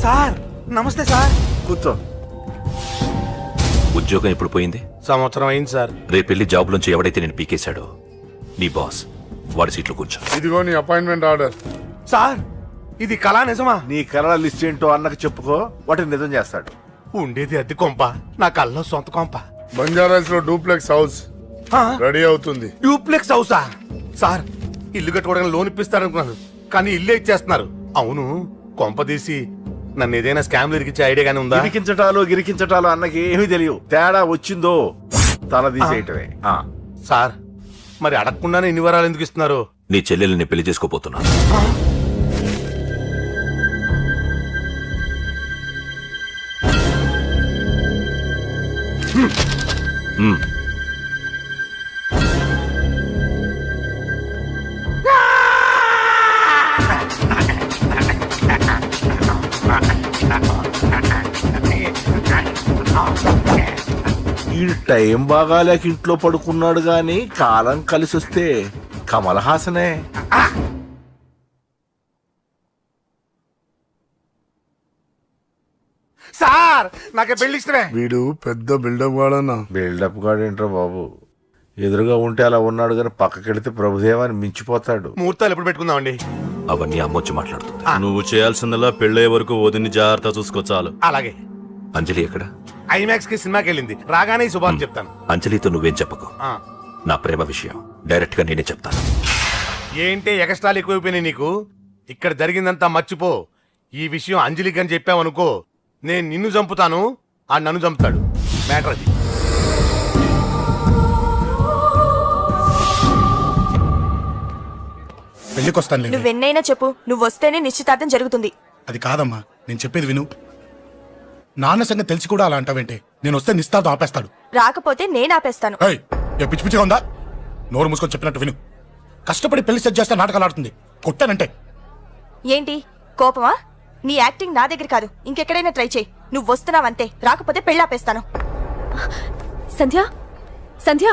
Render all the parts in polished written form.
Sir నమస్తే sir. కూర్చో. ఉద్యోగం ఎప్పుడు పోయింది? సంవత్సరం అయింది సార్. రేపెళ్ళి జాబ్ నుంచి ఎవడైతే నేను పీకేశాడో నీ బాస్ వాడి సీట్లో కూర్చో. ఇదిగో నీ అపాయింట్మెంట్ ఆర్డర్. సార్ ఇది కళా నిజమా? నీ కలల లిస్ట్ ఏంటో అన్నకు చెప్పుకో, వాటిని నిజం చేస్తాడు. ఉండేది అద్దె కొంప, నా కళ్ళలో సొంత కొంప. బంజారాస్ లో డూప్లెక్స్ హౌస్ రెడీ అవుతుంది. డూప్లెక్స్ హౌసా? సార్ ఇల్లు కట్టుకోవడానికి లోన్ ఇప్పిస్తారనుకున్నాను, కానీ ఇల్లే ఇచ్చేస్తున్నారు. అవును, కొంప తీసి నన్ను ఏదైనా స్కామ్ ఇరికిచ్చే ఐడియా గానీ ఉందా? గిరికించటాలు అన్నకి ఏమీ తెలియవు. తేడా వచ్చిందో తల తీసేయటమే. సార్ మరి అడగకుండానే ఇన్ని వరాలు ఎందుకు ఇస్తున్నారు? నీ చెల్లెల్ని పెళ్లి చేసుకోపోతున్నా. ఈ టైం బాగాలేక ఇంట్లో పడుకున్నాడు గాని కాలం కలిసి వస్తే కమల్ హాసనే. సార్ నాకే పెళ్లి ఇష్టమే. వీడు పెద్ద బిల్డప్ వాడన్నా. బిల్డప్ గాడేంట్రా బాబు, ఎదురుగా ఉంటే అలా ఉన్నాడు గాని పక్కకెడితే ప్రభుదేవాన్ని మించిపోతాడు. ముహూర్తాలు ఎప్పుడు పెట్టుకుందామండి? అవన్నీ అమ్మొచ్చి మాట్లాడుతుంది. నువ్వు చేయాల్సిందల్లా పెళ్ళే వరకు వదిని జాగ్రత్త చూసుకో చాలు. అలాగే. అంజలి ఎక్కడ? ఐమాక్స్ కి సినిమాకి వెళ్ళింది, రాగానే శుభాన్ని చెప్తాను. అంజలితో నువ్వేం చెప్పకు. నా ప్రేమ విషయం డైరెక్ట్ గా నేనే చెప్తాను. ఏంటి ఎక్స్ట్రాలు ఎక్కువైపోయినాయి నీకు? ఇక్కడ జరిగిందంతా మర్చిపో. ఈ విషయం అంజలికి అని చెప్పావనుకో, నేను నిన్ను చంపుతాను, ఆ నన్ను చంపుతాడు. మ్యాటర్ అది. పెళ్లికొస్తాను. నువ్వెన్నైనా చెప్పు, నువ్వు వస్తేనే నిశ్చితార్థం జరుగుతుంది. అది కాదమ్మా, నేను చెప్పేది విను. నాన్న సంగతి తెలిసి కూడా అలా అంటావేంటే? నేను వస్తే నిస్తార్థం ఆపేస్తాడు. రాకపోతే నేను ఆపేస్తాను. ఏయ్, ఏ పిచ్చి పిచ్చిగా ఉందా? నోరు మూసుకొని చెప్పినట్టు విను. కష్టపడి పెళ్లి సెట్ చేస్తే నాటకాలు ఆడుతుంది. కొట్టానంటే ఏంటి కోపమా? నీ యాక్టింగ్ నా దగ్గర కాదు, ఇంకెక్కడైనా ట్రై చేయి. నువ్వు వస్తున్నావంతే, రాకపోతే పెళ్లి ఆపేస్తాను. సంధ్య, సంధ్య,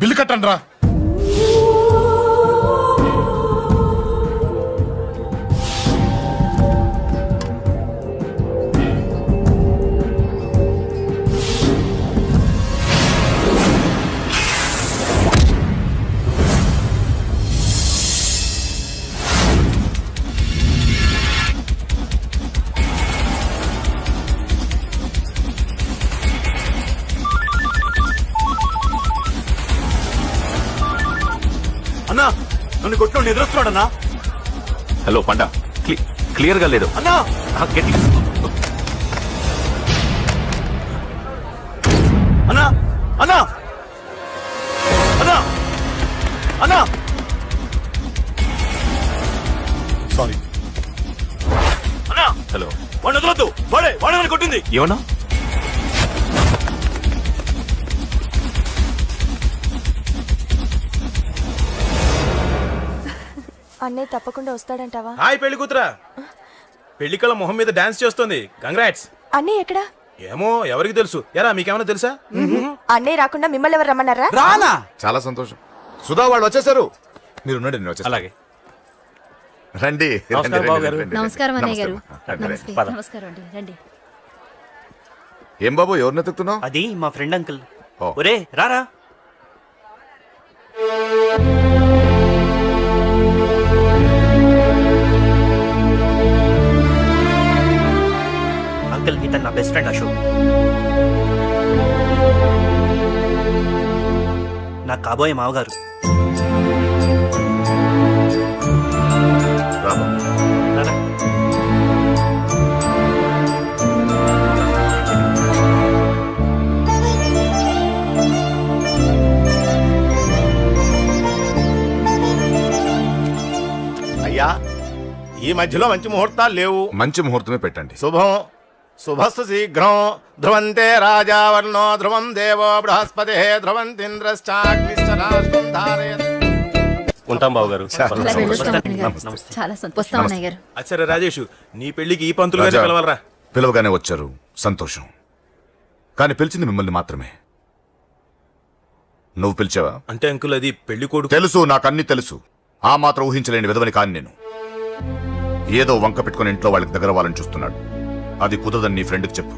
బిల్లు కట్టండి రా. అన్నా నన్ను కొట్టిన ఎదురొస్తున్నాడన్నా. హలో పండా, క్లియర్ గా లేదు అన్నా. గట్టి. అన్నా అన్నా అన్నా అన్నా. సారీ. అన్నా హలో, వాడిని వదలొద్దు. వాడే కొట్టింది. ఏమన్నా? అన్నయ్య తప్పకుండా వస్తాడంటావా? హాయ్ పెళ్లి కూతురా. పెళ్లి కళ మొహం మీద డాన్స్ చేస్తుంది. కంగ్రాట్స్. అన్నయ్య ఎక్కడా? ఏమో ఎవరికి తెలుసు. ఎరా మీకేమైనా తెలుసా? అన్నయ్య రాకుండా మిమ్మల్ని ఎవరు రమ్మన్నారా? రానా? చాలా సంతోషం. సుధా వాళ్ళు వచ్చేసారు. మీరు ఉండండి, నేను వచ్చేస్తాను. అలాగే. రండి. నమస్కారం అన్నయ్య గారు. నమస్తే. నమస్కారం అండి, రండి. ఏం బాబు, ఎవరిని ఎత్తుకుతున్నావు? అది మా ఫ్రెండ్ అంకుల్. ఓ. ఒరే రారా. అంకుల్ ఇతను నా బెస్ట్ ఫ్రెండ్ అశోక్. నా కాబోయే మావగారు. రాబా. రారా. అయ్యా, ఈ మధ్యలో మంచి ముహూర్తాలు లేవు. మంచి ముహూర్తమే పెట్టండి. శుభం శుభస్సు శీఘ్రం. ధ్రువంతే రాజావర్ణో ధ్రువం దేవో బృహస్పతి ధ్రువంతింద్రశ్చాగ్నిశ్చరాష్ట్రం ధారయత్. ఉంటాం బాబు గారు. చాలా సంతోషం అన్నయ్య గారు. అచ్చరే రాజేష్, నీ పెళ్లికి ఈ పంతులు గారిని రాజా, పిలవాలరా. పిలవగానే వచ్చారు, సంతోషం. కానీ పిలిచింది మిమ్మల్ని మాత్రమే. నువ్వు పిలిచావా? అంటే అంకుల్ అది పెళ్లి కొడుకు. తెలుసు, నాకన్నీ తెలుసు. ఆ మాత్రం ఊహించలేని విధవని కాని నేను. ఏదో వంక పెట్టుకుని ఇంట్లో వాళ్ళకి దగ్గర అవ్వాలని చూస్తున్నాడు. అది కుదరదని నీ ఫ్రెండ్కి చెప్పు.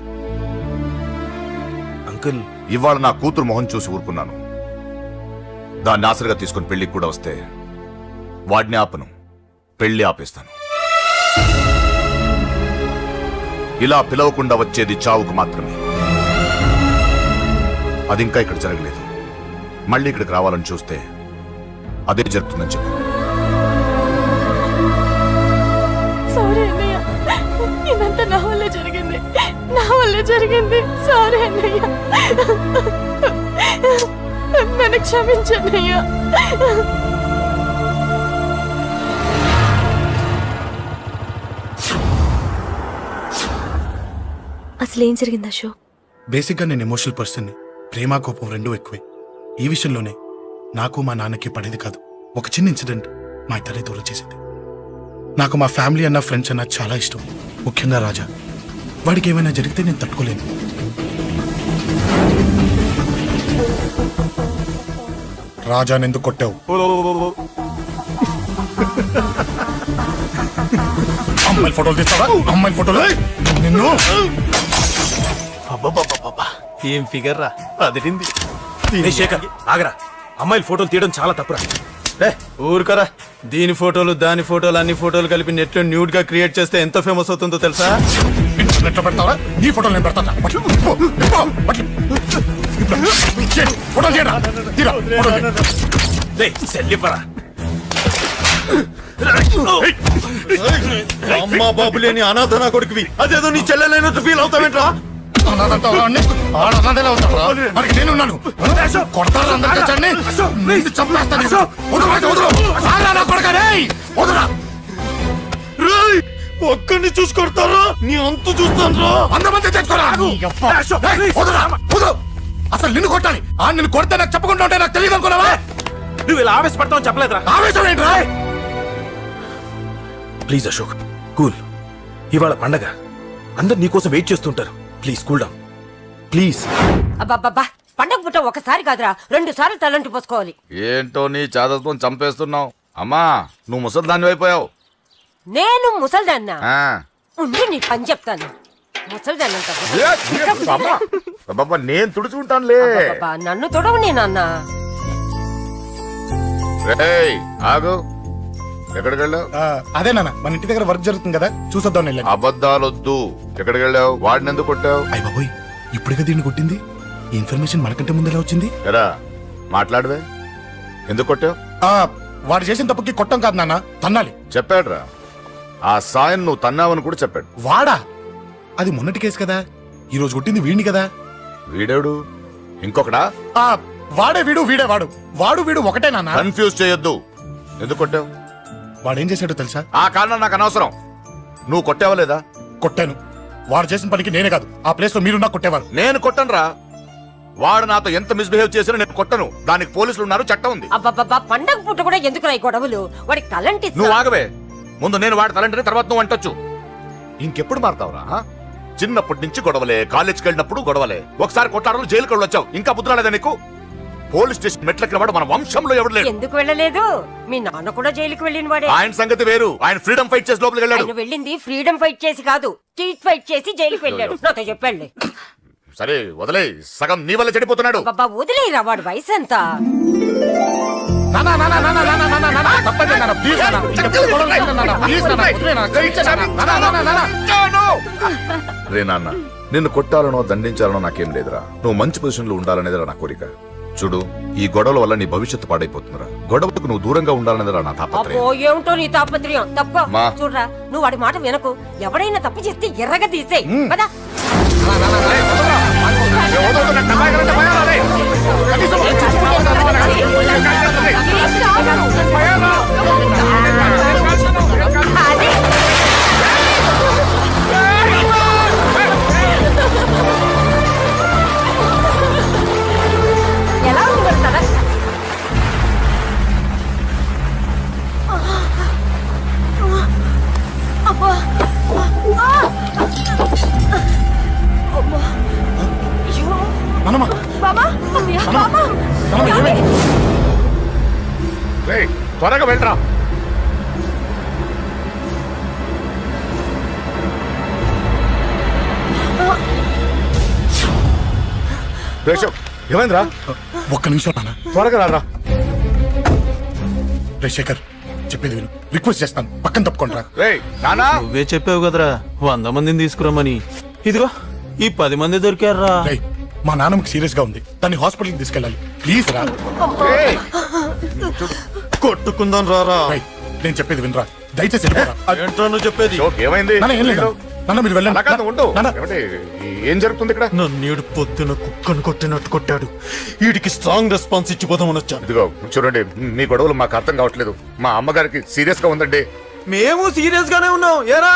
అంకుల్ ఇవాళ నా కూతురు మొహం చూసి ఊరుకున్నాను. దాన్ని ఆసరిగా తీసుకుని పెళ్లికి కూడా వస్తే వాడిని ఆపను, పెళ్లి ఆపేస్తాను. ఇలా పిలవకుండా వచ్చేది చావుకు మాత్రమే. అది ఇంకా ఇక్కడ జరగలేదు. మళ్ళీ ఇక్కడికి రావాలని చూస్తే అదే జరుగుతుందని చెప్పు. సారీ అన్నయ్య, ఇదంతా నా వల్లే జరిగింది. సారీ అన్నయ్య, నన్ను క్షమించన్నయ్య. అసలు ఏం జరిగింది అశోక్? బేసిక్గా నేను ఎమోషనల్ పర్సన్ని. ప్రేమ కోపం రెండూ ఎక్కువే. ఈ విషయంలోనే నాకు మా నాన్నకి పడేది కాదు. ఒక చిన్న ఇన్సిడెంట్ మా ఇద్దరే దూరం చేసింది. నాకు మా ఫ్యామిలీ అన్న ఫ్రెండ్స్ అన్న చాలా ఇష్టం, ముఖ్యంగా రాజా. వాడికి ఏమైనా జరిగితే నేను తట్టుకోలేను. రాజాని ఎందుకు కొట్టావు? అమ్మాయిల ఫోటోలు తీస్తావా? అమ్మాయిల ఫోటోలు నిన్ను ఏం ఫిగర్ రా, అదిరింది. శేఖర్ ఆగరా, అమ్మాయిల ఫోటోలు తీయడం చాలా తప్పురా. ఊరుకరా, దీని ఫోటోలు దాని ఫోటోలు అన్ని ఫోటోలు కలిపి నెట్ లో న్యూడ్ గా క్రియేట్ చేస్తే ఎంత ఫేమస్ అవుతుందో తెలుసా? ఇంటర్నెట్ లో పెడతావా? నీ ఫోటోలు నేను పెడతా. అమ్మా బాబు లేని అనాథ నా కొడుకువి, అదేదో నీ చెల్లెలైనట్టు ఫీల్ అవుతావేంట్రా? నేనున్నాను. కొడతారు అందరికీ చంపేస్తాను. ఒక్కడిని చూసి కొడతారా? నీ అంతు చూస్తాను. అంతమంది తెచ్చుకోరా. అసలు నిన్ను కొట్టాలి. నిన్ను కొడితే నాకు చెప్పకుండా ఉంటే నాకు తెలియదు అనుకున్నావా? నువ్వు ఇలా ఆవేశపడతావు చెప్పలేదురా. ఆవేశం ఏంట్రా? Please Ashok, cool. ఇవాళ పండగ, అందరు నీకోసం వెయిట్ చేస్తుంటారు. Please cool down please. అబ్బబ్బబ్బా, పండగ పుట్ట ఒకసారి కాదురా, 2 సార్లు తలంటి పోసుకోవాలి. ఏంటో నీ చాదత్వం చంపేస్తున్నావు. అమ్మా, నువ్వు ముసలిదాన్ని అయిపోయావు. నేను ముసల్దాన్నా? ఉండి నీ పని చెప్తాను. ముసల్దాన్నంత నేను తుడుచుకుంటానులే. నన్ను తొడవు నేనన్నా. రేయ్ ఆగు, ఎక్కడికి వెళ్ళావు? అదే నాన్న, మన ఇంటి దగ్గర వర్క్ జరుగుతుంది కదా, చూసొద్దాం. అబద్ధాలొద్దు. ఎక్కడికి వెళ్ళావు? వాడిని ఎందుకు కొట్టావు? అయ్య బాబోయ్, ఇప్పుడుగా దీన్ని కొట్టింది. ఈ ఇన్ఫర్మేషన్ మనకంటే ముందు ఎలా వచ్చింది? ఎరా మాట్లాడవే, ఎందుకు కొట్టావు? వాడు చేసిన తప్పుకి కొట్టం కాదు నాన్న, తన్నాలి. చెప్పాడురా, ఆ సాయం నువ్వు తన్నావని కూడా చెప్పాడు. వాడా? అది మొన్నటి కేసు కదా, ఈ రోజు కొట్టింది వీడిని కదా. వీడేడు ఇంకొకడా? వాడే వీడు, వీడే వాడు. వాడు వీడు ఒకటే నాన్న. కన్ఫ్యూజ్ చేయొద్దు. ఎందుకు కొట్టావు? వాడేం చేశాడో తెలుసా? ఆ కారణం నాకు అనవసరం. నువ్వు కొట్టావా లేదా? కొట్టాను. వాడు చేసిన పనికి నేనే కాదు, ఆ ప్లేస్ లో మీరు నాకు కొట్టేవారు. నేను కొట్టనురా. వాడు నాతో ఎంత మిస్బిహేవ్ చేసినా నేను కొట్టను. దానికి పోలీసులు ఉన్నారు, చట్టం ఉంది. అబ్బబ్బబ్బా, పండగ పుట్ట కూడా ఎందుకు రాయి గొడవలు? వాడికి తలంటి. నువ్వు ఆగవే. ముందు నేను వాడి తలంటే తర్వాత నువ్వు అంటొచ్చు. ఇంకెప్పుడు మారుతావురా? చిన్నప్పటి నుంచి గొడవలే, కాలేజ్కి వెళ్ళినప్పుడు గొడవలే. ఒకసారి కొట్టాడలు జైలుకి వచ్చావు, ఇంకా బుద్ధి రాలేదా నీకు? పోలీస్ స్టేషన్ మెట్లకి వాడు మన వంశంలో ఎవడు లేడు. ఎందుకు వెళ్ళలేదు? మీ నాన్న కూడా జైలుకి వెళ్ళిన వాడే. ఆయన సంగతి వేరు. ఆయన ఫ్రీడమ్ ఫైట్ చేసి లోపలికి వెళ్ళాడు. ఆయన వెళ్ళింది ఫ్రీడమ్ ఫైట్ చేసి కాదు, స్ట్రీట్ ఫైట్ చేసి జైలుకి వెళ్ళాడు. నాతో చెప్పండి. సరే వదిలే, సగం నీ వల్ల చెడిపోతున్నాడు. బాబా వదిలేరా, వాడు వయసు ఎంత? రే నాన్న, నిన్ను కొట్టాలనో దండించాలనో నాకేం లేదురా. నువ్వు మంచి పొజిషన్ లో ఉండాలనేదిరా నా కోరిక. చూడు, ఈ గొడవల వల్ల నీ భవిష్యత్తు పాడైపోతుందిరా. గొడవకు నువ్వు దూరంగా ఉండాలనేదిరా నా తాపత్రయం. అబ్బో, ఏమిటో నీ తాపత్రయం. తప్పు చూడరా, నువ్వు వాడి మాట వినకు. ఎవడైనా తప్పు చేస్తే ఎర్రగా తీసేయ్ కదా. ఎలా ఉండగలుగుతారా? త్వరగా వెళ్ళరా. రేషవ్ ఏమైందిరా? ఒక్క నిమిషం నాన్న. త్వరగా రారా. రే శేఖర్, చెప్పేది విను. రిక్వెస్ట్ చేస్తాను, పక్కన తప్పుకుంటారా. రేయ్ నానా, నువ్వే చెప్పావు కదరా 100 మందిని తీసుకురమ్మని. ఇదిగో ఈ 10 మంది దొరికారా. రే, మా నాన్నకి సీరియస్ గా ఉంది, దాన్ని హాస్పిటల్కి తీసుకెళ్ళాలి. ప్లీజ్ రా. కొట్టుకుందాం రారా. రేయ్, నేను చెప్పేది వినరా, దయచేసి వెళ్ళిపోరా. ఏంట్రా నువ్వు చెప్పేది? అశోక్ ఏమైంది? నాన్న, ఏం లేదు. నాన్న, మీరు వెళ్ళండి. అలా కాదు, ఉండు. నాన్న. ఏమిటి? ఏం జరుగుతుంది ఇక్కడ? నన్నేడు పొద్దున కుక్కను కొట్టినట్టు కొట్టాడు. వీడికి స్ట్రాంగ్ రెస్పాన్స్ ఇచ్చిపోదామని వచ్చాను. ఇదిగో చూడండి, మీ గొడవలు మాకు అర్థం కావట్లేదు. మా అమ్మగారికి సీరియస్ గా ఉందండి. మేము సీరియస్ గానే ఉన్నాం. ఏరా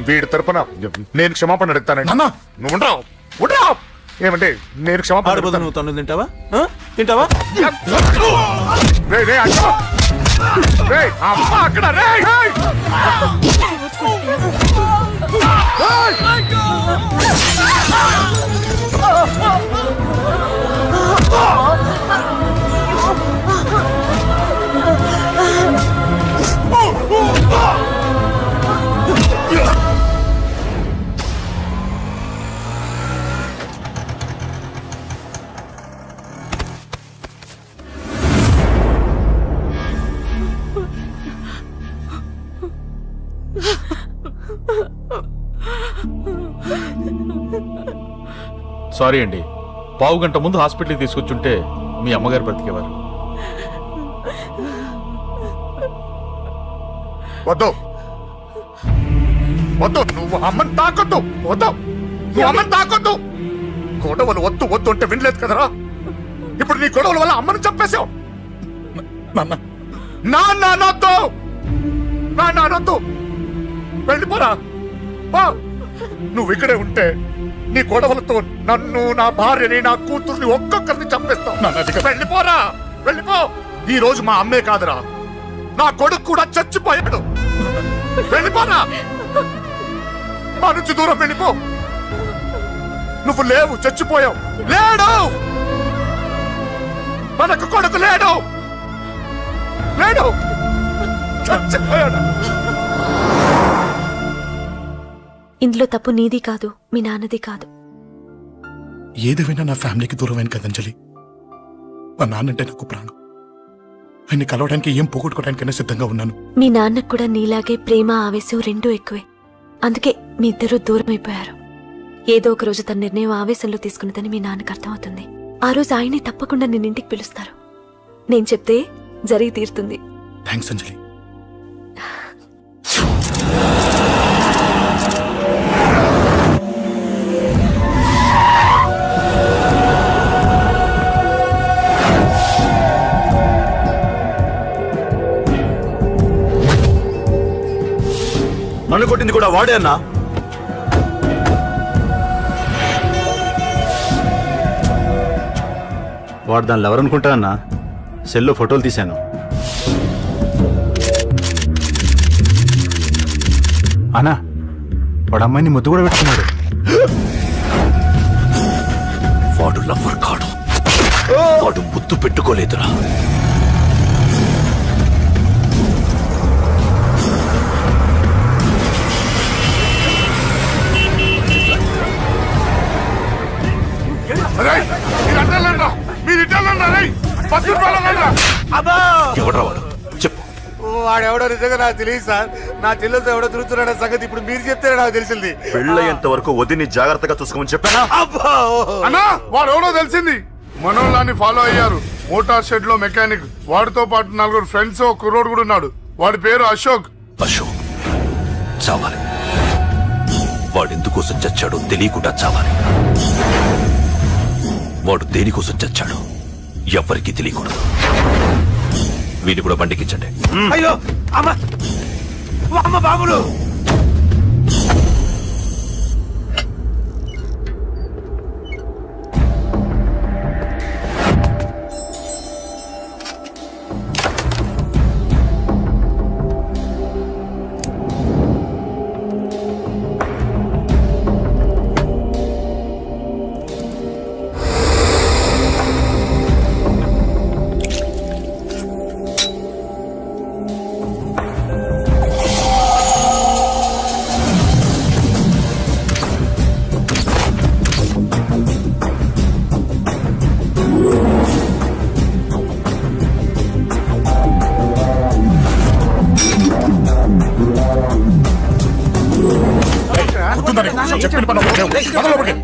వీడి తరపున నేను క్షమాపణ అడుగుతానండి. నాన్న. నువ్వు ఉండరావు, ఉండరావు. ఏమంటే నేను క్షమాపణ ఆడిపోదు. అడుగుతాను. నువ్వు తను తింటావా? తింటావా? రేయ్, రేయ్, అక్కడ. రేయ్, అమ్మ అక్కడ. రేయ్, రేయ్. సారీ అండి, పావు గంట ముందు హాస్పిటల్కి తీసుకొచ్చుంటే మీ అమ్మగారు బ్రతికేవారు. వద్దు వద్దు, నువ్వు అమ్మని తాకొద్దు. వద్దు, నువ్వు అమ్మని తాకొద్దు. గొడవలు వద్దు వద్దు అంటే వినలేదు కదరా. ఇప్పుడు నీ గొడవల వల్ల అమ్మని చంపేశావు. నాన్నొద్దు, నాన్నొద్దు. వెళ్ళిపోరా. నువ్వు ఇక్కడే ఉంటే నీ గొడవలతో నన్ను, నా భార్యని, నా కూతుర్ని ఒక్కొక్కరిని చంపేస్తావు. వెళ్ళిపోరా, వెళ్ళిపో. ఈ రోజు మా అమ్మే కాదురా, నా కొడుకు కూడా చచ్చిపోయాడు. వెళ్ళిపోరా, మా నుంచి దూరం వెళ్ళిపో. నువ్వు లేవు, చచ్చిపోయావు. లేడు, మనకు కొడుకు లేడు, లేడు, చచ్చిపోయాడు. ఇందులో తప్పు నీది కాదు, మీ నాన్నది కాదు. ఏదేమైనా నా ఫ్యామిలీకి దూరమైన కదా అంజలి. మా నాన్నంటే నాకు ప్రాణం. ఆయన్ని కలవడానికి ఏం పోగొట్టుకోవడానికైనా సిద్ధంగా ఉన్నాను. మీ నాన్నకు కూడా నీలాగే ప్రేమ, ఆవేశం రెండూ ఎక్కువే. అందుకే మీ ఇద్దరూ దూరం అయిపోయారు. ఏదో ఒక రోజు తన నిర్ణయం ఆవేశంలో తీసుకున్నదని మీ నాన్నకు అర్థమవుతుంది. ఆ రోజు ఆయనే తప్పకుండా నిన్నింటికి పిలుస్తారు. నేను చెప్తే జరిగి తీరుతుంది. థ్యాంక్స్ అంజలి. నన్ను కొట్టింది కూడా వాడే అన్నా. వాడు దానిలో ఎవరనుకుంటారన్నా? సెల్లో ఫోటోలు తీశాను. అన్నా, వాడు అమ్మాయిని ముద్దు కూడా పెట్టుకున్నాడు. వాడు లవ్వర్ కాడు, వాడు ముద్దు పెట్టుకోలేదురా. ఎవడ్రా వాడు? చెప్పు. వాడెవడో నిజంగా నాకు తెలియదు సార్. నా చెల్లెలతో ఎవడో తిరుగుతున్నాడ సంగతి ఇప్పుడు మీరు చెప్తే నాకు తెలిసింది. పెళ్ళయ్యేంత వరకు వదిని జాగ్రత్తగా చూసుకోమని చెప్పానా? అన్నా, వాడు ఎవడో తెలిసింది. మనోళ్ళని ఫాలో అయ్యారు. మోటార్ షెడ్ లో మెకానిక్, వాడితో పాటు 4 ఫ్రెండ్స్, ఒక కుర్రోడు కూడా ఉన్నాడు. వాడి పేరు అశోక్. అశోక్ చావాలి. వాడెందుకోసం చచ్చాడో తెలియకుండా చావాలి. వాడు దేనికోసం చచ్చాడో ఎవ్వరికీ తెలియకూడదు. వీడిని కూడా బండికించండి. అయ్యో అమ్మ, అమ్మ బాబులు. బుద్ధుందా నీకు? చెప్పిన పని ఒకటే. పద లోపలికి.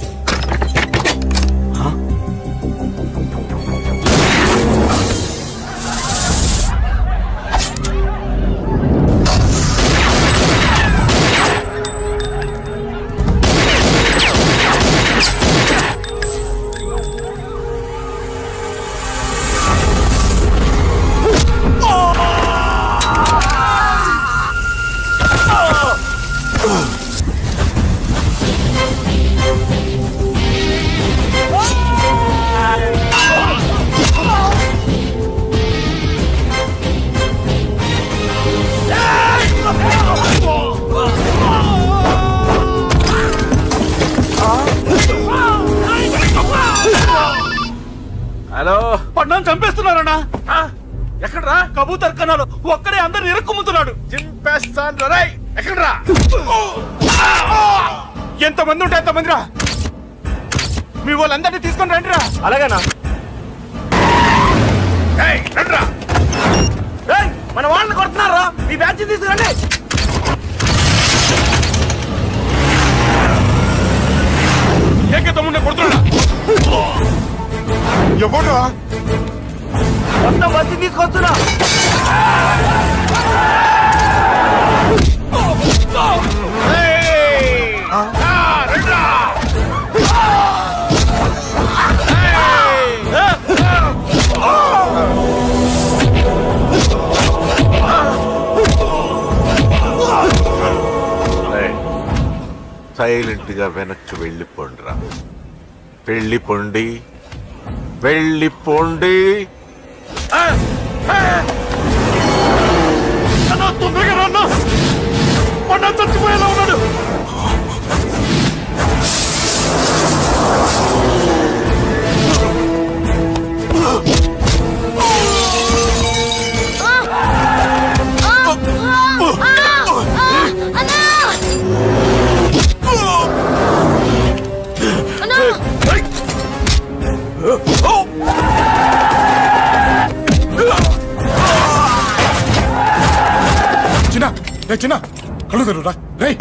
హలో, పడ్డాను చంపేస్తున్నారన్నా. ఎక్కడ్రా? కబూతర్ కన్నాలు ఒక్కడే అందరిని ఇరుక్కుముతున్నాడు. చింపేస్తాను రా. ఎక్కడ్రా? ఎంతమంది ఉంటే అంతమంది రా. మీ వాళ్ళందరినీ తీసుకొని రండి రా. అలాగేనా? మన వాళ్ళని కొడుతున్నారా? ఈ బ్యాచ్ తీసుకురండి. ఏకతమ్ముడిని కొడుతున్నా. ఎవడా? మొత్తం బస్సు తీసుకొస్తున్నా. సైలెంట్ గా వెనక్కి వెళ్ళిపోండిరా. వెళ్ళిపోండి, వెళ్ళిపోండి. తొందరగా రా. మొన్న చచ్చిపోయేలా ఉన్నాడు. చిన్న కళ్ళు తెరురా. రేయ్,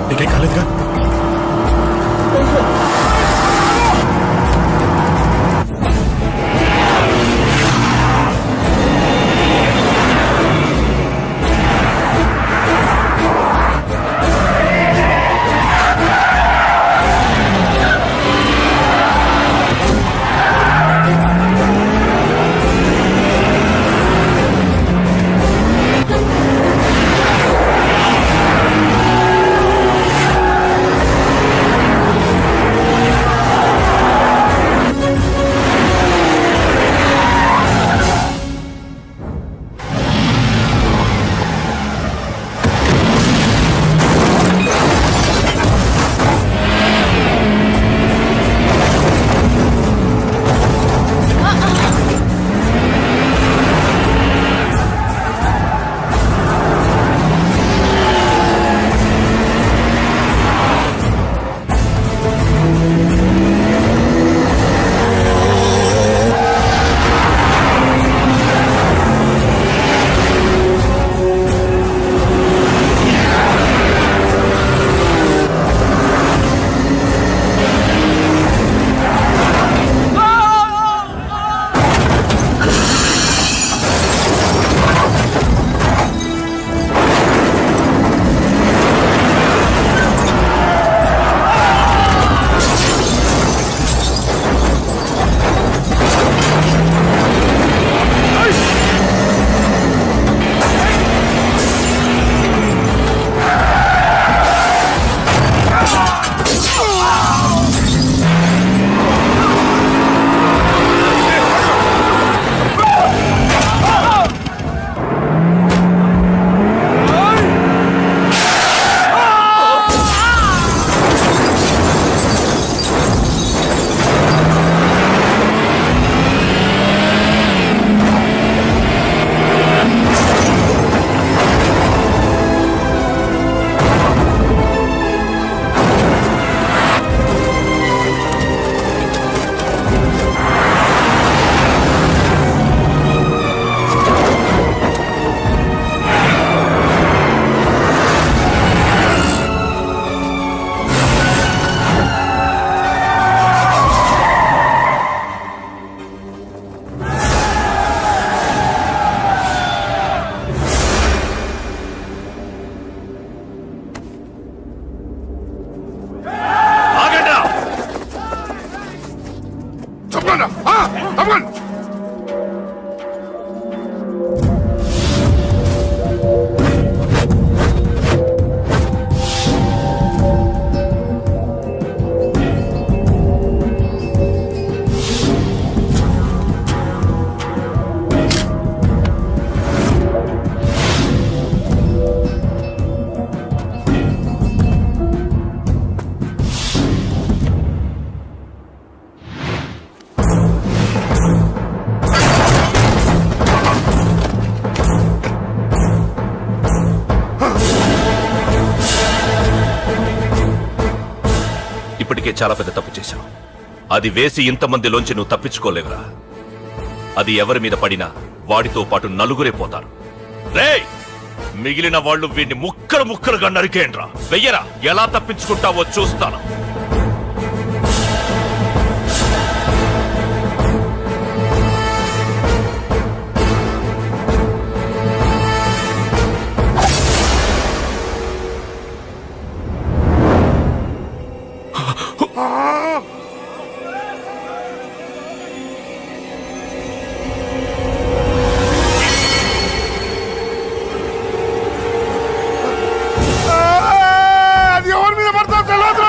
నీకేం కాలేదుగా? ఇప్పటికే చాలా పెద్ద తప్పు చేశావు. అది వేసి ఇంతమందిలోంచి నువ్వు తప్పించుకోలేవురా. అది ఎవరి మీద పడినా వాడితో పాటు నలుగురే పోతారు. రేయ్, మిగిలిన వాళ్ళు వీడిని ముక్కలు ముక్కలుగా నరికేయండ్రా. వెయ్యరా, ఎలా తప్పించుకుంటావో చూస్తాను. అది ఎవరి మీద పడతా తెలియదు.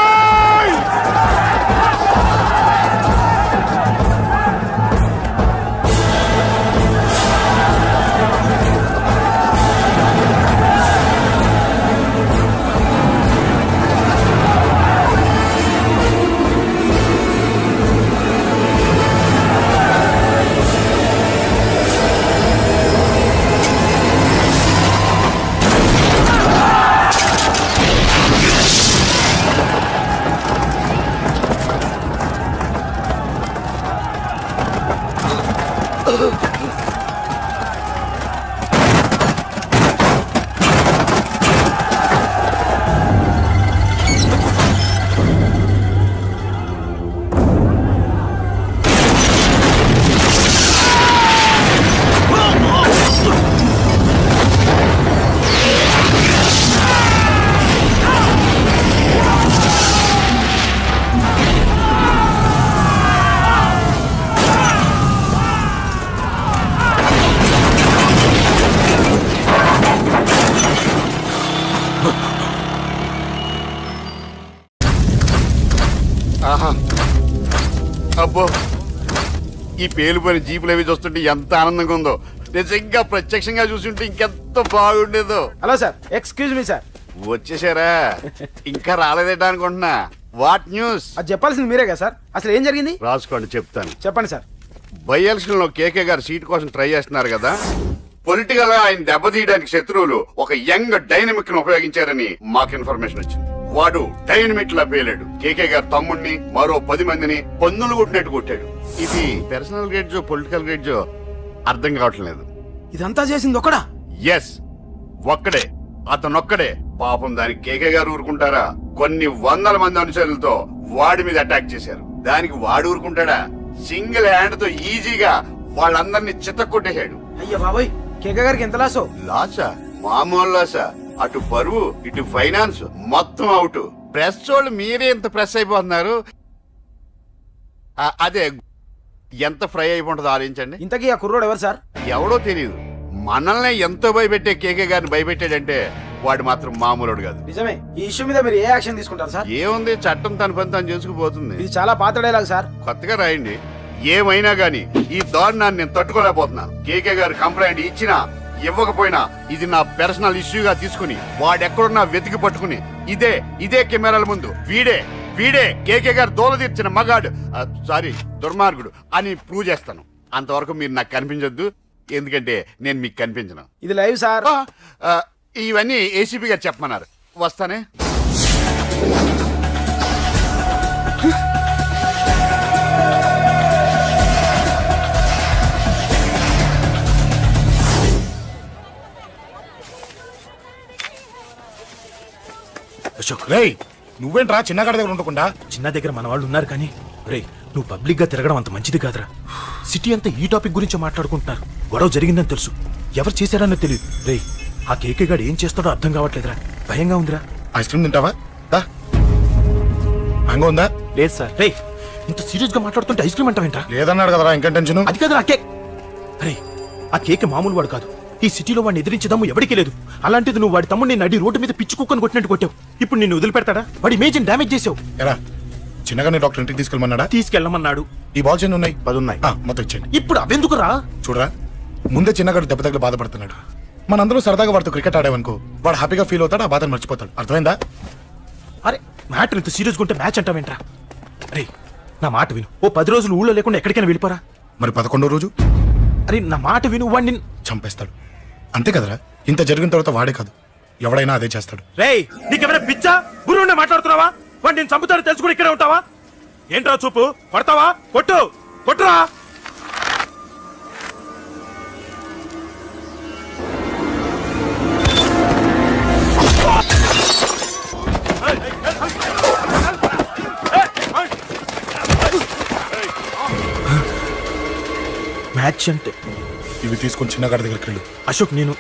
ఆహా, అబ్బో, ఈ పేలిపోయిన జీపులు అవి చూస్తుంటే ఎంత ఆనందంగా ఉందో. నిజంగా ప్రత్యక్షంగా చూస్తుంటే ఇంకెంత బాగుండేదో. Hello sir, excuse me sir. వచ్చేసారా? ఇంకా రాలేదేట అనుకుంటున్నా. What news? అది చెప్పాల్సింది మీరే కదా సార్. అసలు ఏం జరిగింది? రాసుకోండి, చెప్తాను. చెప్పండి సార్. బై ఎలక్షన్ లో కేకే గారు సీట్ కోసం ట్రై చేస్తున్నారు కదా. పొలిటికల్ గా ఆయన దెబ్బతీయడానికి శత్రువులు ఒక యంగ్ డైనమిక్ ను ఉపయోగించారని మాకు ఇన్ఫర్మేషన్ వచ్చింది. వాడు డైనమిక్ లా పేలాడు. కేకే గారు తమ్ముడిని, మరో 10 మందిని పన్నులు కొట్టినట్టు కొట్టాడు. ఇది పర్సనల్ గ్రేడ్జో పొలిటికల్ గ్రేడ్జో అర్థం కావట్లేదు. ఇదంతా చేసింది ఒకడా? ఎస్, ఒక్కడే, అతనొక్కడే. పాపం దానికి కేకే గారు ఊరుకుంటారా? కొన్ని వందల మంది అనుచరులతో వాడి మీద అటాక్ చేశారు. దానికి వాడు ఊరుకుంటాడా? సింగిల్ హ్యాండ్ తో ఈజీగా వాళ్ళందరినీ చిత్తకొట్టేశాడు. అయ్యా బాబోయ్, కేకే గారికి ఎంత లాసో? లాసా? మామూలు లాసా? అటు పరువు, ఇటు ఫైనాన్స్, మొత్తం అవుట్. ప్రెస్ వాళ్ళు మీరే ఎంత ప్రెస్ అయిపోతున్నారు. అదే ఎంత ఫ్రై అయిపోతుందో ఆలోచించండి. ఇంతకీ ఆ కుర్రోడు ఎవరు సార్? ఎవడో తెలియదు. మనల్ని ఎంతో భయపెట్టే కేకే గారిని భయపెట్టాడంటే వాడు మాత్రం మామూలుడు కాదు. నిజమే. ఈ ఇష్యూ మీద మీరు ఏ యాక్షన్ తీసుకుంటారు సార్? ఏముంది, చట్టం తన పని తను చేసుకుపోతుంది. ఇది చాలా పాత డైలాగ్ సార్. కొత్తగా రాయండి. ఏమైనా గాని ఈ దారుణాన్ని నేను తట్టుకోలేకపోతున్నాను. కేకే గారు కంప్లైంట్ ఇచ్చినా ఇవ్వకపోయినా ఇది నా పర్సనల్ ఇష్యూగా తీసుకుని వాడెక్కడున్నా వెతికి పట్టుకుని ఇదే కెమెరాల ముందు వీడే కేకే గారు దోల తీర్చిన మగాడు, సారీ దుర్మార్గుడు అని ప్రూవ్ చేస్తాను. అంతవరకు మీరు నాకు కనిపించొద్దు, ఎందుకంటే నేను మీకు కనిపించను. ఇది లైవ్ సార్. ఇవన్నీ ఏసీపీ గారు చెప్పమన్నారు. వస్తానే. అశోక్, రేయ్ నువ్వేంట్రా చిన్నగాడి దగ్గర ఉండకుండా? చిన్న దగ్గర మన వాళ్ళు ఉన్నారు కానీ రే, నువ్వు పబ్లిక్ గా తిరగడం అంత మంచిది కాదురా. సిటీ అంతా ఈ టాపిక్ గురించి మాట్లాడుకుంటున్నారు. గొడవ జరిగిందని తెలుసు, ఎవరు చేశారన్నో తెలియదు. రే, ఆ కేకే గాడు ఏం చేస్తాడో అర్థం కావట్లేదురా. భయంగా ఉందిరా. ఐస్ క్రీమ్ తింటావా? మ్యాంగో ఉందా? లేదు సార్. రే, ఇంత సీరియస్ గా మాట్లాడుతుంటే ఐస్ క్రీమ్ అంటావేంట్రా? లేదన్నాడు కదరా, ఇంకా టెన్షన్. అది కాదు ఆ కేక్. అరే, ఆ కేక్ మామూలు వాడు కాదు. ఈ సిటీలో వాడిని ఎదిరించదాము ఎవరికీ లేదు. అలాంటిది నువ్వు వాడి తమ్ముడిని నడి రోడ్డు మీద పిచ్చి కుక్కను కొట్టినట్టు కొట్టావు. ఇప్పుడు నిన్ను వదిలిపెడతాడా? వాడి ఇమేజ్ డ్యామేజ్ చేసావు. ఎరా, చిన్నగానే డాక్టర్ ఇంటికి తీసుకెళ్ళమన్నాడా? తీసుకెళ్ళమన్నాడు. ఈ బాల్స్ ఎన్ని ఉన్నాయి? 10 ఉన్నాయి. మొత్తం ఇచ్చేయండి. ఇప్పుడు అవెందుకురా? చూడరా, ముందే చిన్నగాడు దెబ్బ తగిలి బాధపడుతున్నాడు. మనందరూ సరదాగా వాడితో క్రికెట్ ఆడామనుకో, వాడు హ్యాపీగా ఫీల్ అవుతాడు, ఆ బాధను మర్చిపోతాడు. అర్థమైందా? అరే, మ్యాటర్ ఇంత సీరియస్గా ఉంటే మ్యాచ్ అంటావేంట్రా? అరే, నా మాట విను. ఓ 10 రోజులు ఊళ్ళో లేకుండా ఎక్కడికైనా వెళ్ళిపోరా. మరి 11వ రోజు? అరే, నా మాట విను. వాడిని చంపేస్తాడు. అంతే కదరా? ఇంత జరిగిన తర్వాత వాడే కాదు, ఎవడైనా అదే చేస్తాడు. రేయ్, నీకెవరైనా పిచ్చా? గురువునే మాట్లాడుతున్నావా? వాడు నేను చంపుతాడు తెలుసుకుని ఇక్కడే ఉంటావా? ఏంట్రా చూపు? కొడతావా? కొట్టు, కొట్టురా. మ్యాచ్ అంటే ఇవి తీసుకొని చిన్నగాడి దగ్గరికి వెళ్ళు. అశోక్, నేను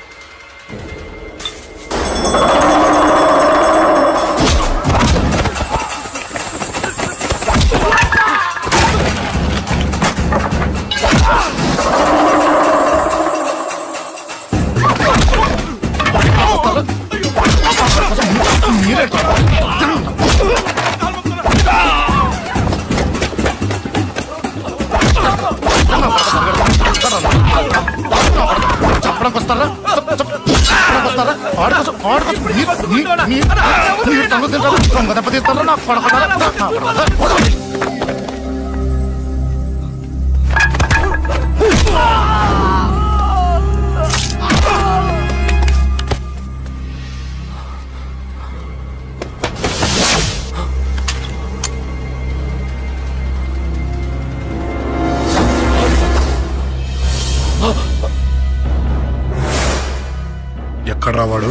ఎక్కడ రావాడు?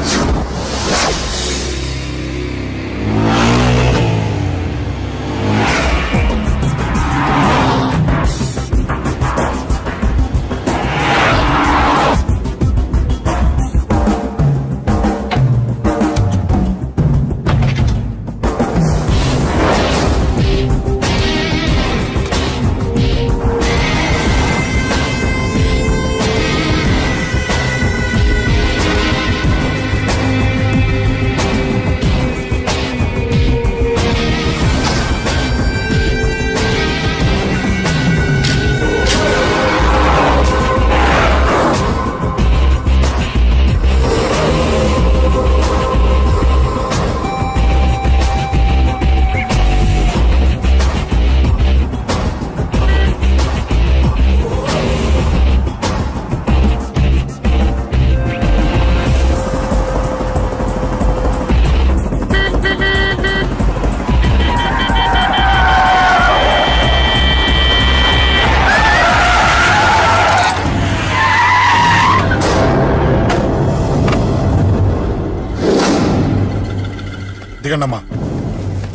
దిగండమ్మా.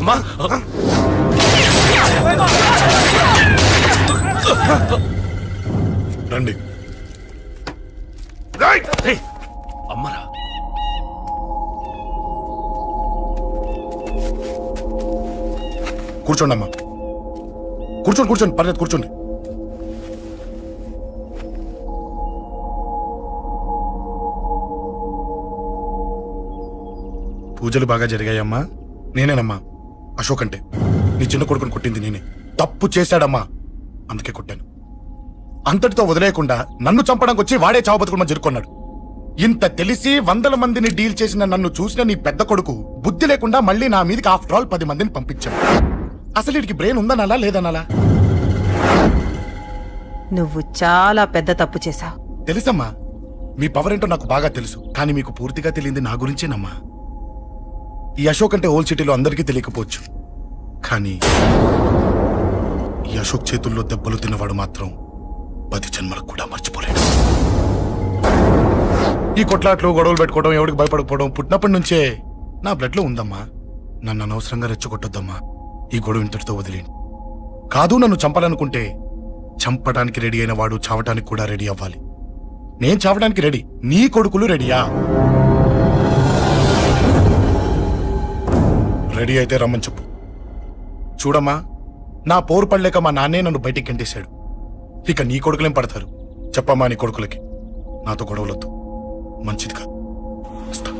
అమ్మా, రండి. అమ్మరా, కూర్చోండి అమ్మా. కూర్చోండి కూర్చోండి, పర్లేదు కూర్చోండి. పూజలు బాగా జరిగాయమ్మా? నేనేనమ్మా అశోక్ అంటే. నీ చిన్న కొడుకుని కొట్టింది నేనే. తప్పు చేశాడమ్మా, అందుకే కొట్టాను. అంతటితో వదిలేయకుండా నన్ను చంపడానికి వచ్చి వాడే చావు బతుకుని జరుకున్నాడు. ఇంత తెలిసి 100 మందిని డీల్ చేసిన నన్ను చూసిన నీ పెద్ద కొడుకు బుద్ధి లేకుండా మళ్ళీ నా మీదకి ఆఫ్టర్ ఆల్ 10 మందిని పంపించాడు. అసలు వీడికి బ్రెయిన్ ఉందనాలా లేదనాలా? నువ్వు చాలా పెద్ద తప్పు చేశావు. తెలుసమ్మా, మీ పవర్ ఏంటో నాకు బాగా తెలుసు. కానీ మీకు పూర్తిగా తెలియంది నా గురించేనమ్మా. ఈ అశోక్ అంటే ఓల్డ్ సిటీలో అందరికీ తెలియకపోవచ్చు, కానీ ఈ అశోక్ చేతుల్లో దెబ్బలు తిన్నవాడు మాత్రం 10 జన్మలకు కూడా మర్చిపోలేడు. ఈ కొట్లాట్లు గొడవలు పెట్టుకోవడం, ఎవరికి భయపడకపోవడం పుట్టినప్పటి నుంచే నా బ్లడ్ లో ఉందమ్మా. నన్ను అనవసరంగా రెచ్చగొట్టొద్దమ్మా. ఈ గొడవ ఇంతటితో వదిలేండి. కాదు, నన్ను చంపాలనుకుంటే చంపడానికి రెడీ అయిన వాడు చావటానికి కూడా రెడీ అవ్వాలి. నేను చావడానికి రెడీ, నీ కొడుకులు రెడీయా? రెడీ అయితే రమ్మని చెప్పు. చూడమ్మా, నా పోరు పడలేక మా నాన్నే నన్ను బయటికి గంటేశాడు. ఇక నీ కొడుకులేం పడతారు? చెప్పమ్మా నీ కొడుకులకి నాతో గొడవలొద్దు, మంచిది కాదు. వస్తా.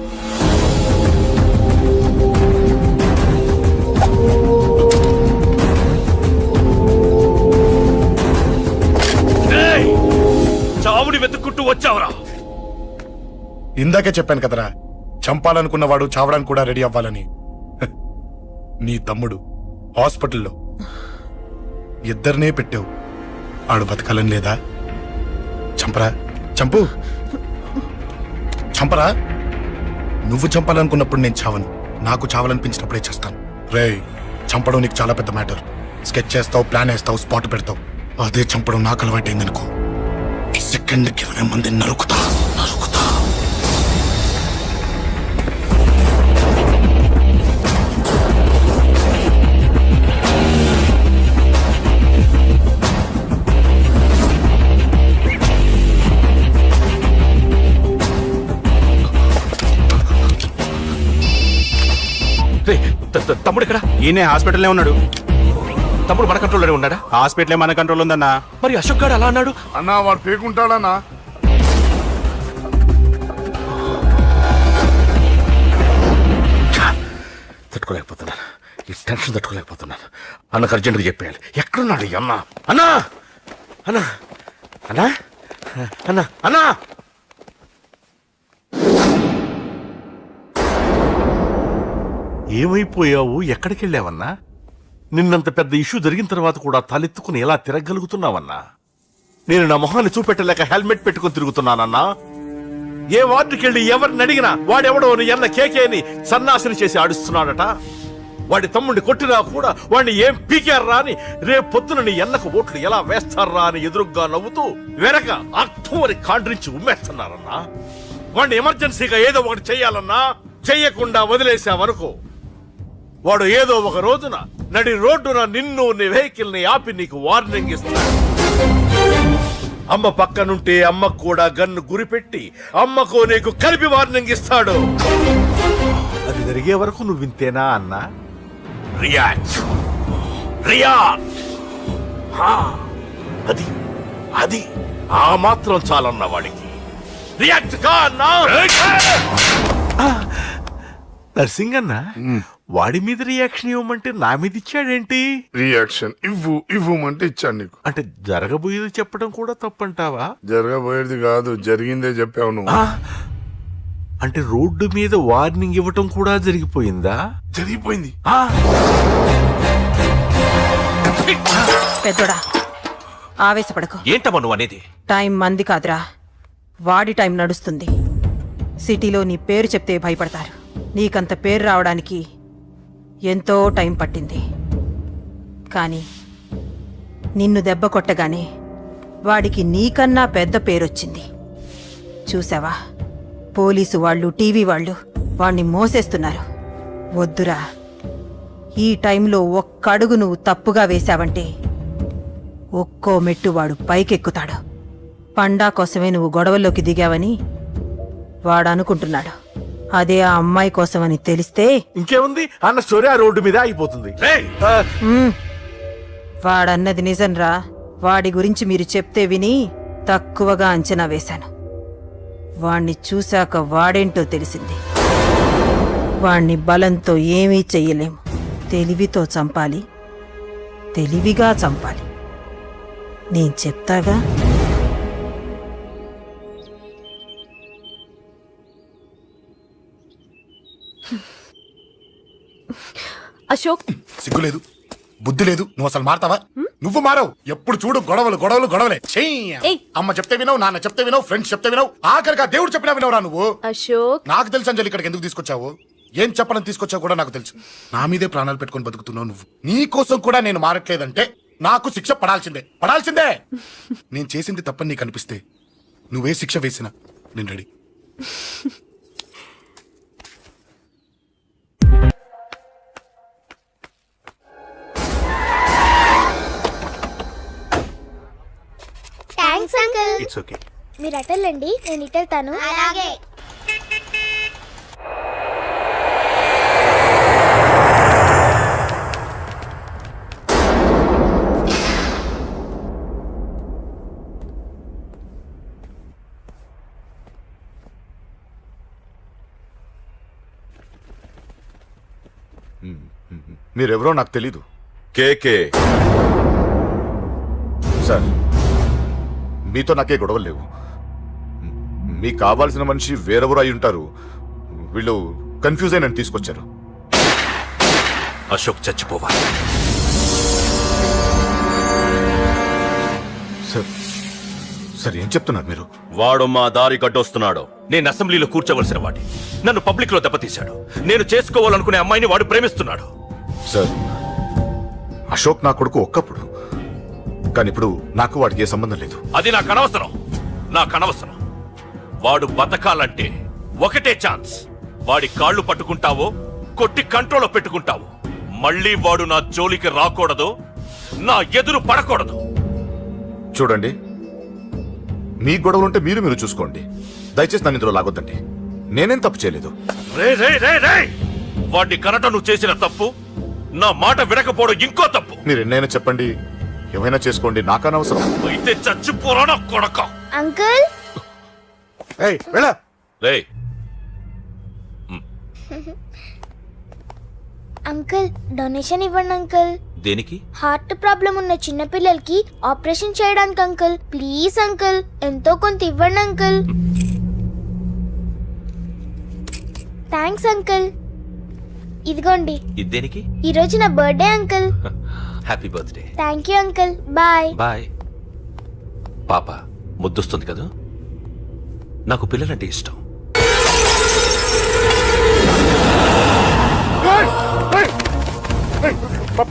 చావుని వెతుక్కుంటూ వచ్చావురా. ఇందాకే చెప్పాను కదరా, చంపాలనుకున్నవాడు చావడానికి కూడా రెడీ అవ్వాలని. నీ తమ్ముడు హాస్పిటల్లో ఇద్దరినే పెట్టావు, ఆడు బతకాలని లేదా? చంపరా, చంపు, చంపరా. నువ్వు చంపాలనుకున్నప్పుడు నేను చావను, నాకు చావాలనిపించినప్పుడే చేస్తాను. రేయ్, చంపడం నీకు చాలా పెద్ద మ్యాటర్. స్కెచ్ చేస్తావు, ప్లాన్ వేస్తావు, స్పాట్ పెడతావు. అదే చంపడం నాకు అలవాటైంది అనుకో, సెకండ్కి 20 మంది నరుకుతా. తమ్ముడు ఇక్కడ? ఈయనే హాస్పిటల్లో ఉన్నాడు. తమ్ముడు మన కంట్రోల్లోనే ఉన్నాడా? హాస్పిటలే మన కంట్రోల్ ఉందన్నా. మరి అశోక్ గారు అలా అన్నాడు? అన్నా వాడు పేకుంటాడన్నా. తట్టుకోలేకపోతున్నాను, ఈ టెన్షన్ తట్టుకోలేకపోతున్నాను. అన్నకు అర్జెంటుగా చెప్పేయాలి. ఎక్కడున్నాడు ఈ అన్న? అన్నా అన్నా అన్నా అన్నా అన్నా ఏమైపోయావు? ఎక్కడికి వెళ్ళావన్నా? నిన్నంత పెద్ద ఇష్యూ జరిగిన తర్వాత కూడా తలెత్తుకుని ఎలా తిరగలుగుతున్నావన్నా? నేను నా మొహాన్ని చూపెట్టలేక హెల్మెట్ పెట్టుకుని తిరుగుతున్నానన్నా. ఏ వార్డుకి వెళ్ళి ఎవరిని అడిగినా వాడెవడో నీ అన్న కేకేని సన్నాసిని చేసి ఆడిస్తున్నాడట. వాడి తమ్ముడిని కొట్టినా కూడా వాడిని ఏం పీకారా అని రేపు పొద్దున నీ అన్నకు ఓట్లు ఎలా వేస్తారా అని ఎదురుగ్గా నవ్వుతూ వెనక అర్థమని కాండ్రించి ఉమ్మేస్తున్నారన్నా. వాడిని ఎమర్జెన్సీగా ఏదో ఒకటి చెయ్యాలన్నా, చెయ్యకుండా వదిలేసావనుకో, వాడు ఏదో ఒక రోజున నడి రోడ్డున నిన్ను నీ వెహికల్ ని ఆపి నీకు వార్నింగ్ ఇస్తాడు. అమ్మ పక్కనుంటే అమ్మకు కూడా గన్ను గురిపెట్టి అమ్మకు నీకు కలిపి వార్నింగ్ ఇస్తాడు. అది జరిగే వరకు నువ్వు వింతేనా అన్నా? React react. అది అది ఆ మాత్రం చాలన్న వాడికి. రియాక్ట్ కా అన్నా. నర్సింగ్ అన్న, వాడి మీద రియాక్షన్ ఇవ్వమంటే నా మీద ఇచ్చాడేంటి? రియాక్షన్ ఇవ్వమంటే ఇచ్చాను నీకు. అంటే జరగబోయేది చెప్పడం కూడా తప్పంటావా? జరగబోయేది కాదు, జరిగిందే చెప్పావు నువ్వు. అంటే రోడ్డు మీద వార్నింగ్ ఇవ్వటం కూడా జరిగిపోయిందా? జరిగిపోయింది. పెద్దోడా ఆవేశపడకు. ఏంటమ్మా నువ్వు అనేది? టైం మంది కాదురా, వాడి టైం నడుస్తుంది. సిటీలో నీ పేరు చెప్తే భయపడతారు. నీకంత పేరు రావడానికి ఎంతో టైం పట్టింది. కానీ నిన్ను దెబ్బ కొట్టగానే వాడికి నీకన్నా పెద్ద పేరొచ్చింది. చూసావా, పోలీసు వాళ్ళు, టీవీ వాళ్ళు వాణ్ణి మోసేస్తున్నారు. వద్దురా, ఈ టైంలో ఒక్కడుగు నువ్వు తప్పుగా వేశావంటే ఒక్కో మెట్టు వాడు పైకెక్కుతాడు. పండా కోసమే నువ్వు గొడవల్లోకి దిగావని వాడు అనుకుంటున్నాడు. అదే ఆ అమ్మాయి కోసమని తెలిస్తే ఇంకేముంది అన్న స్టోరీ ఆ రోడ్డు మీద అయిపోతుంది. వాడన్నది నిజంరా. వాడి గురించి మీరు చెప్తే విని తక్కువగా అంచనా వేశాను. వాణ్ణి చూశాక వాడేంటో తెలిసింది. వాణ్ణి బలంతో ఏమీ చెయ్యలేము. తెలివితో చంపాలి, తెలివిగా చంపాలి. నేను చెప్తాగా. అశోక్, సిగ్గు లేదు, బుద్ధి లేదు. నువ్వు అసలు మారతావా? నువ్వు మారవు. ఎప్పుడు చూడు గొడవలు గొడవలు గొడవలే. ఏయ్. అమ్మ చెప్తే వినవు, నాన్న చెప్తే వినవు, ఫ్రెండ్స్ చెప్తే వినవు, ఆఖరిగా దేవుడు చెప్పినా వినవురా నువ్వు. అశోక్, నాకు తెలుసు అంజలి ఇక్కడికి ఎందుకు తీసుకొచ్చావు, ఏం చెప్పాలని తీసుకొచ్చావు కూడా నాకు తెలుసు. నా మీదే ప్రాణాలు పెట్టుకొని బతుకుతున్నావు నువ్వు. నీ కోసం కూడా నేను మారట్లేదంటే నాకు శిక్ష పడాల్సిందే, పడాల్సిందే. నేను చేసింది తప్పని నీకు అనిపిస్తే నువ్వే శిక్ష వేసినా నేను ready. Thanks uncle. It's okay. మీరు అటెళ్ళండి, నేను ఇటెళ్తాను. అలాగే. మీరెవరో నాకు తెలీదు. కేకే సార్, మీతో నాకే గొడవలు లేవు. మీకు కావాల్సిన మనిషి వేరెవరో అయి ఉంటారు. వీళ్ళు కన్ఫ్యూజ్ అయి నన్ను తీసుకొచ్చారు. అశోక్ చచ్చిపోవాలి. సార్ ఏం చెప్తున్నారు మీరు? వాడు మా దారి గడ్డొస్తున్నాడు. నేను అసెంబ్లీలో కూర్చోవలసిన వాడి నన్ను పబ్లిక్ లో దెబ్బతీశాడు. నేను చేసుకోవాలనుకునే అమ్మాయిని వాడు ప్రేమిస్తున్నాడు. సార్ అశోక్ నా కొడుకు ఒక్కప్పుడు, కానీ ఇప్పుడు నాకు వాడికి ఏ సంబంధం లేదు. అది నాకు అనవసరం, నాకు అనవసరం. వాడు బతకాలంటే ఒకటే ఛాన్స్. వాడి కాళ్ళు పట్టుకుంటావో కొట్టి కంట్రోల్లో పెట్టుకుంటావో. మళ్ళీ వాడు నా జోలికి రాకూడదు, నా ఎదురు పడకూడదు. చూడండి, మీ గొడవలుంటే మీరు చూసుకోండి. దయచేసి నన్ను ఇందులో లాగొద్దండి. నేనేం తప్పు చేయలేదు. రే రే రే రే, వాడిని కనట నువ్వు చేసిన తప్పు, నా మాట వినకపోవడం ఇంకో తప్పు. మీరు ఎన్నైనా చెప్పండి, ఏమైనా చేసుకోండి, నాకనవసరం. అయితే చచ్చిపోరా నా కొడక. అంకుల్ రే అంకుల్ డొనేషన్ ఇవ్వండి అంకుల్. దేనికి? హార్ట్ ప్రాబ్లం ఉన్న చిన్న పిల్లలకి ఆపరేషన్ చేయడానికి అంకుల్. ప్లీజ్ అంకుల్, ఎంతో కొంత ఇవ్వండి అంకుల్. Thanks uncle. ఇదిగోండి. ఇది దేనికి? ఈ రోజు నా birthday uncle. Happy birthday. Thank you uncle. Bye. Bye. పాప ముద్దొస్తుంది కదా, నాకు పిల్లలంటే ఇష్టం.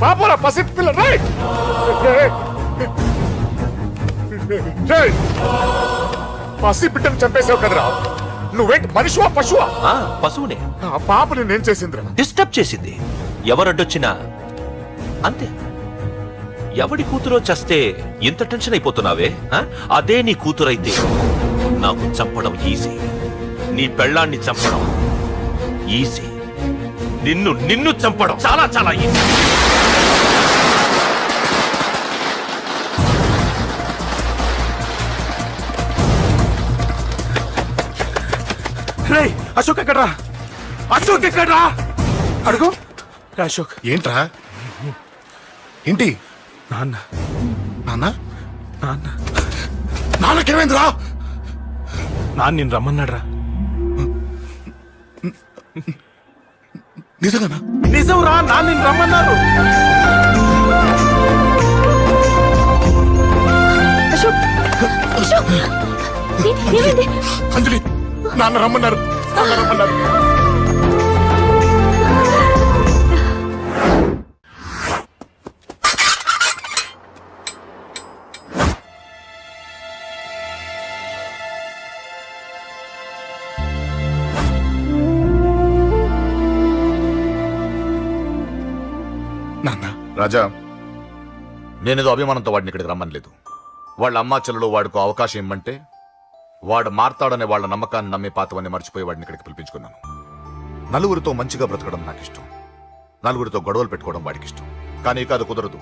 పాపరా పసి పిల్ల, పసి బిడ్డను చంపేశావు కదరా. నువ్వేంటి మనిషివా పశువా? పశువునే. ఆ పాపని నేను చేసిందిరా. డిస్టర్బ్ చేసింది. ఎవరడ్డొచ్చినా అంతే. ఎవడి కూతురో చస్తే ఇంత టెన్షన్ అయిపోతున్నావే? అదే నీ కూతురైతే నాకు చంపడం ఈజీ, నీ పెళ్ళాన్ని చంపడం ఈజీ, నిన్ను చంపడం చాలా చాలా ఈజీ. అశోక్ ఎక్కడ్రా? అశోక్ ఎక్కడ్రా? అడుగు. అశోక్ ఏంట్రా? ఏంటి? నాన్న నాన్న నాన్న నాన్నకేమైందిరా? నాన్న నిన్ను రమ్మన్నాడ్రా. నిజంగానా? నిజం రా, నాన్న నిన్ను రమ్మన్నారు. అశోక్ అశోక్ ఏమైంది? అంజలి, నాన్న రమ్మన్నారు. నాన్న రమ్మన్నారు. నాన్న, రాజా, నేనేదో అభిమానంతో వాడిని ఇక్కడికి రమ్మనలేదు. వాళ్ళ అమ్మా చెల్లెలు వాడికి అవకాశం ఇమ్మంటే వాడు మారతాడనే వాళ్ళ నమ్మకాన్ని నమ్మి పాతవన్నీ మర్చిపోయి వాడిని ఇక్కడికి పిలిపించుకున్నాను. నలుగురితో మంచిగా బ్రతకడం నాకు ఇష్టం, నలుగురితో గొడవలు పెట్టుకోవడం వాడికి ఇష్టం. కానీ కాదు, కుదరదు.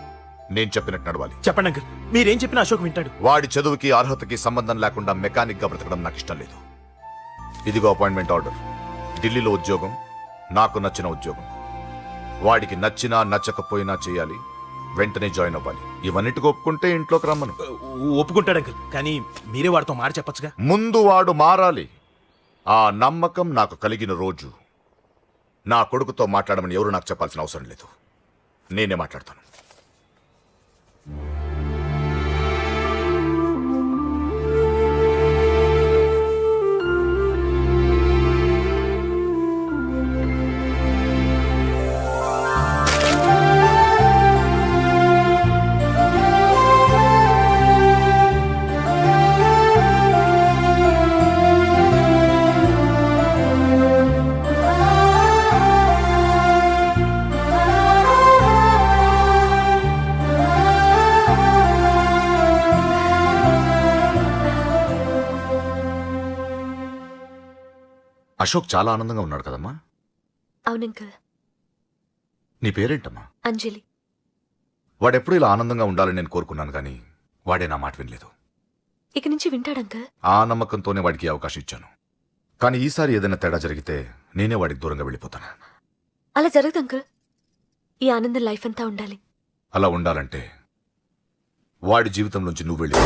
నేను చెప్పినట్టు నడవాలి. చెప్పండి అంకుల్, మీరేం చెప్పినా అశోక్ వింటాడు. వాడి చదువుకి అర్హతకి సంబంధం లేకుండా మెకానిక్ గా బ్రతకడం నాకు ఇష్టం లేదు. ఇదిగో అపాయింట్మెంట్ ఆర్డర్. ఢిల్లీలో ఉద్యోగం, నాకు నచ్చిన ఉద్యోగం. వాడికి నచ్చినా నచ్చకపోయినా చేయాలి, వెంటనే జాయిన్ అవ్వాలి. ఇవన్నిటికి ఒప్పుకుంటే ఇంట్లోకి రమ్మను. ఒప్పుకుంటాడు అంకుల్, కానీ మీరే వాడితో మాట చెప్పచ్చుగా. ముందు వాడు మారాలి. ఆ నమ్మకం నాకు కలిగిన రోజు నా కొడుకుతో మాట్లాడమని ఎవరు నాకు చెప్పాల్సిన అవసరం లేదు, నేనే మాట్లాడతాను. అశోక్ చాలా ఆనందంగా ఉన్నాడు కదమ్మా? అవునంకల్. నీ పేరేంటమ్మా? అంజలి. వాడెప్పుడు ఇలా ఆనందంగా ఉండాలని నేను కోరుకున్నాను, కానీ వాడే నా మాట వినలేదు. ఇక నుంచి వింటాడంకల్. ఆ నమ్మకంతోనే వాడికి అవకాశం ఇచ్చాను. కానీ ఈసారి ఏదైనా తేడా జరిగితే నేనే వాడికి దూరంగా వెళ్ళిపోతాను. అలా జరగదు అంకల్. ఈ ఆనందం లైఫ్ అంతా ఉండాలి. అలా ఉండాలంటే వాడి జీవితంలోంచి నువ్వు వెళ్ళి.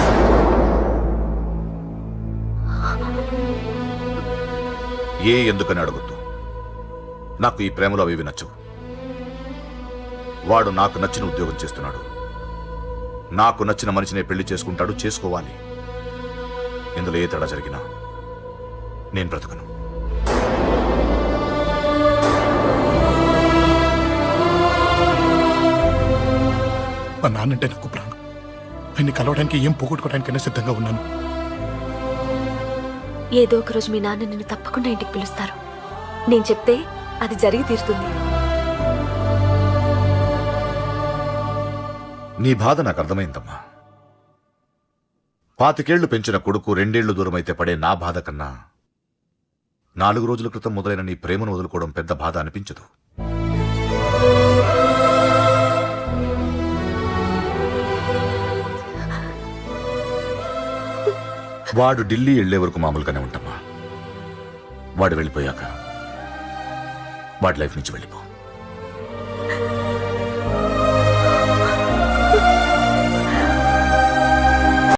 ఎందుకని అడగొద్దు. నాకు ఈ ప్రేమలో అవి నచ్చవు. వాడు నాకు నచ్చిన ఉద్యోగం చేస్తున్నాడు, నాకు నచ్చిన మనిషినే పెళ్లి చేసుకుంటాడు, చేసుకోవాలి. ఇందులో ఏ తేడా జరిగినా నేను బ్రతకను. మా నాన్నంటే నాకు ప్రాణం. ఆయన్ని కలవడానికి ఏం పోగొట్టుకోవడానికైనా సిద్ధంగా ఉన్నాను. ఏదో ఒక రోజు మీ నాన్న నిన్ను తప్పకుండా ఇంటికి పిలుస్తారు. నేను చెప్తే అది జరిగి తీరుతుంది. నీ బాధ నాకు అర్థమైందమ్మా. 25 పెంచిన కొడుకు 2 ఏళ్లు దూరమైతే పడే నా బాధ కన్నా 4 రోజుల క్రితం మొదలైన నీ ప్రేమను వదులుకోవడం పెద్ద బాధ అనిపించదు. వాడు ఢిల్లీ వెళ్లే వరకు మామూలుగానే ఉంటామా. వాడు వెళ్ళిపోయాక వాడి లైఫ్ నుంచి వెళ్ళిపో.